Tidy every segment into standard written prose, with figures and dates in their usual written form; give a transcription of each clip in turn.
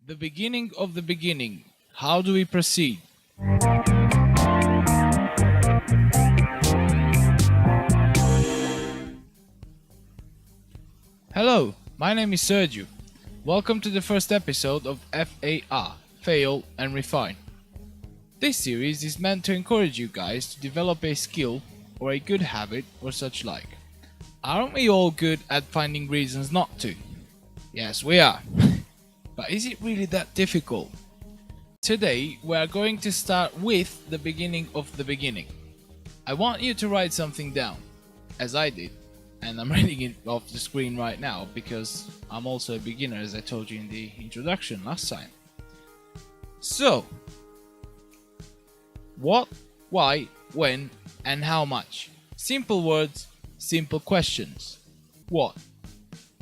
The beginning of the beginning. How do we proceed? Hello, my name is Sergiu. Welcome to the first episode of F.A.R. Fail and Refine. This series is meant to encourage you guys to develop a skill or a good habit or such like. Aren't we all good at finding reasons not to? Yes, we are. But is it really that difficult? Today, we are going to start with the beginning of the beginning. I want you to write something down, as I did, and I'm reading it off the screen right now because I'm also a beginner, as I told you in the introduction last time. So, what, why, when, and how much? Simple words, simple questions. What?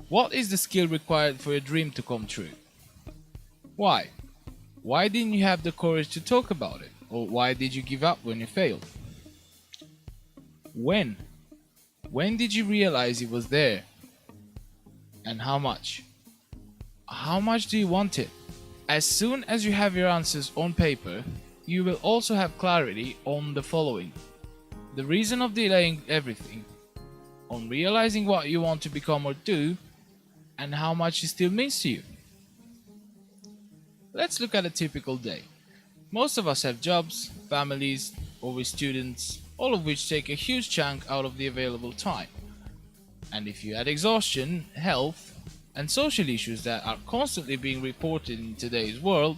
What is the skill required for your dream to come true? Why? Why didn't you have the courage to talk about it? Or why did you give up when you failed? When? When did you realize it was there? And how much? How much do you want it? As soon as you have your answers on paper, you will also have clarity on the following. The reason of delaying everything, on realizing what you want to become or do, and how much it still means to you. Let's look at a typical day. Most of us have jobs, families, or we're students, all of which take a huge chunk out of the available time. And if you add exhaustion, health, and social issues that are constantly being reported in today's world,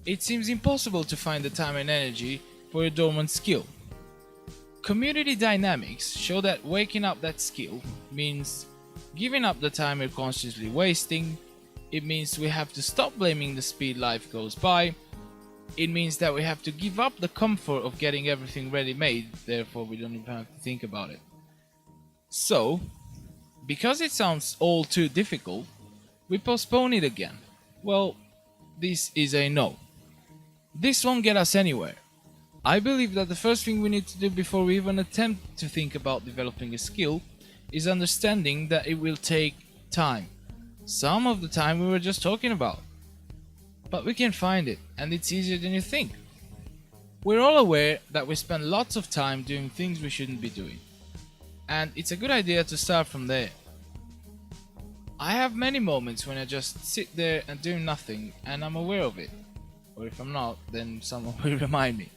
it seems impossible to find the time and energy for your dormant skill. Community dynamics show that waking up that skill means giving up the time you're consciously wasting. It means we have to stop blaming the speed life goes by. It means that we have to give up the comfort of getting everything ready-made, therefore we don't even have to think about it. So, because it sounds all too difficult, we postpone it again. Well, this is a no. This won't get us anywhere. I believe that the first thing we need to do before we even attempt to think about developing a skill is understanding that it will take time. Some of the time we were just talking about. But we can find it, and it's easier than you think. We're all aware that we spend lots of time doing things we shouldn't be doing. And it's a good idea to start from there. I have many moments when I just sit there and do nothing, and I'm aware of it. Or if I'm not, then someone will remind me.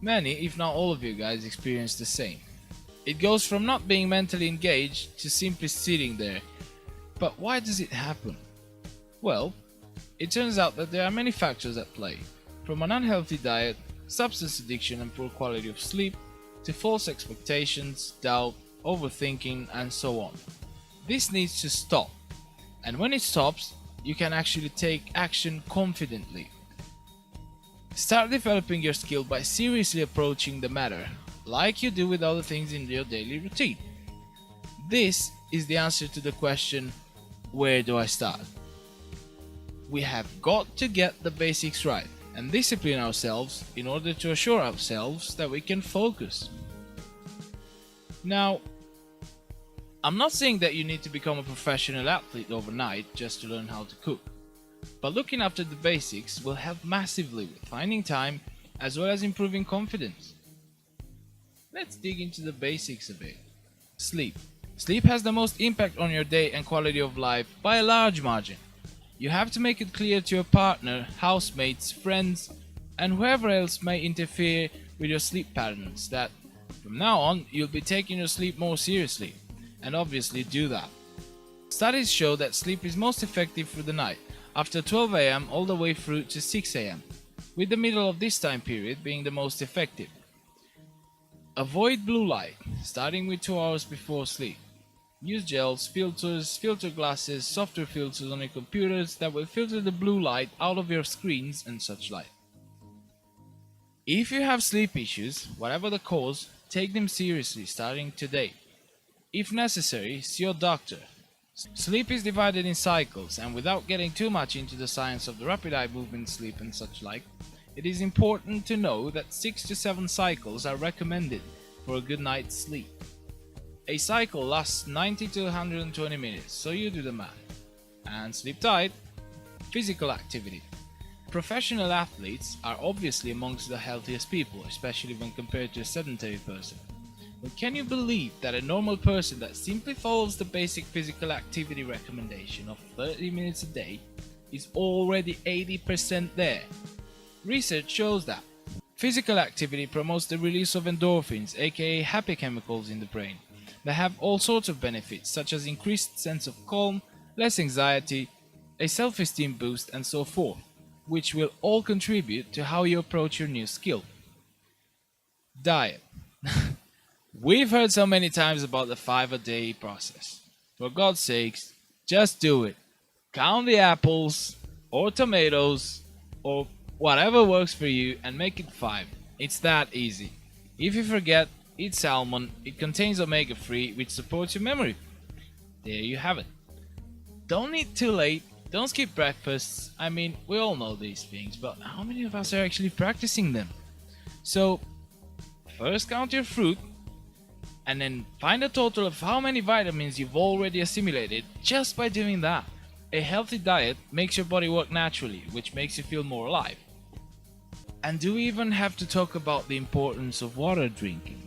Many, if not all of you guys, experience the same. It goes from not being mentally engaged to simply sitting there. But why does it happen? Well, it turns out that there are many factors at play, from an unhealthy diet, substance addiction and poor quality of sleep, to false expectations, doubt, overthinking, and so on. This needs to stop, and when it stops, you can actually take action confidently. Start developing your skill by seriously approaching the matter, like you do with other things in your daily routine. This is the answer to the question, where do I start? We have got to get the basics right and discipline ourselves in order to assure ourselves that we can focus. Now, I'm not saying that you need to become a professional athlete overnight just to learn how to cook, but looking after the basics will help massively with finding time as well as improving confidence. Let's dig into the basics a bit. Sleep. Sleep has the most impact on your day and quality of life by a large margin. You have to make it clear to your partner, housemates, friends, and whoever else may interfere with your sleep patterns that from now on you'll be taking your sleep more seriously, and obviously do that. Studies show that sleep is most effective through the night, after 12 am all the way through to 6 am, with the middle of this time period being the most effective. Avoid blue light, starting with 2 hours before sleep. Use gels, filters, filter glasses, software filters on your computers that will filter the blue light out of your screens and such like. If you have sleep issues, whatever the cause, take them seriously starting today. If necessary, see your doctor. Sleep is divided in cycles, and without getting too much into the science of the rapid eye movement sleep and such like, it is important to know that 6 to 7 cycles are recommended for a good night's sleep. A cycle lasts 90 to 120 minutes, so you do the math. And sleep tight. physical activity. Professional athletes are obviously amongst the healthiest people, especially when compared to a sedentary person. But can you believe that a normal person that simply follows the basic physical activity recommendation of 30 minutes a day is already 80% there? Research shows that physical activity promotes the release of endorphins, aka happy chemicals in the brain, that have all sorts of benefits such as increased sense of calm, less anxiety, a self-esteem boost and so forth, which will all contribute to how you approach your new skill. Diet. We've heard so many times about the 5-a-day process. For God's sakes, just do it. Count the apples, or tomatoes, or whatever works for you and make it 5. It's that easy. If you forget, eat salmon. It contains omega-3 which supports your memory. There you have it. Don't eat too late. Don't skip breakfasts. I mean, we all know these things, but how many of us are actually practicing them? So, first count your fruit, and then find a total of how many vitamins you've already assimilated just by doing that. A healthy diet makes your body work naturally, which makes you feel more alive. And do we even have to talk about the importance of water drinking?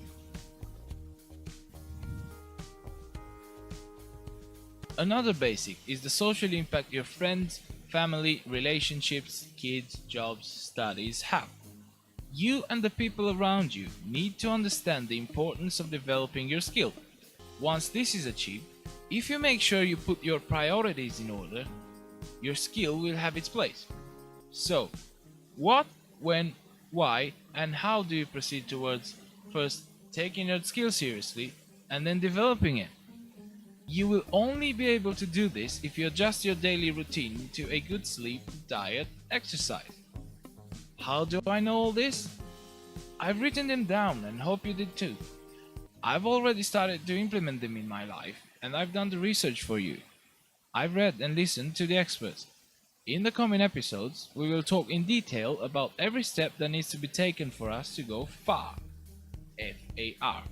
Another basic is the social impact your friends, family, relationships, kids, jobs, studies have. You and the people around you need to understand the importance of developing your skill. Once this is achieved, if you make sure you put your priorities in order, your skill will have its place. So, what, when, why, and how do you proceed towards first taking your skill seriously and then developing it? You will only be able to do this if you adjust your daily routine to a good sleep, diet, exercise. How do I know all this? I've written them down and hope you did too. I've already started to implement them in my life and I've done the research for you. I've read and listened to the experts. In the coming episodes, we will talk in detail about every step that needs to be taken for us to go far, F.A.R,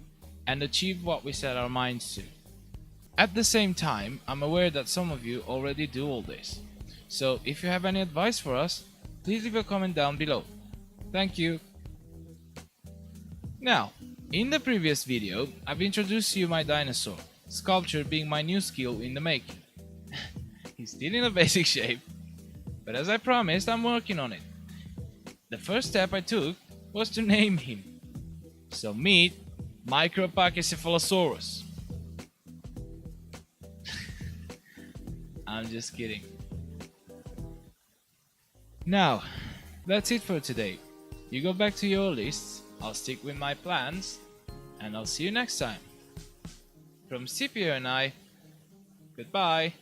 and achieve what we set our minds to. At the same time, I'm aware that some of you already do all this. So if you have any advice for us, please leave a comment down below. Thank you. Now, in the previous video, I've introduced to you my dinosaur, sculpture being my new skill in the making. He's still in a basic shape, but as I promised, I'm working on it. The first step I took was to name him. So meet Micropachycephalosaurus. I'm just kidding. Now, that's it for today. You go back to your lists, I'll stick with my plans, and I'll see you next time. From Scipio and I, goodbye.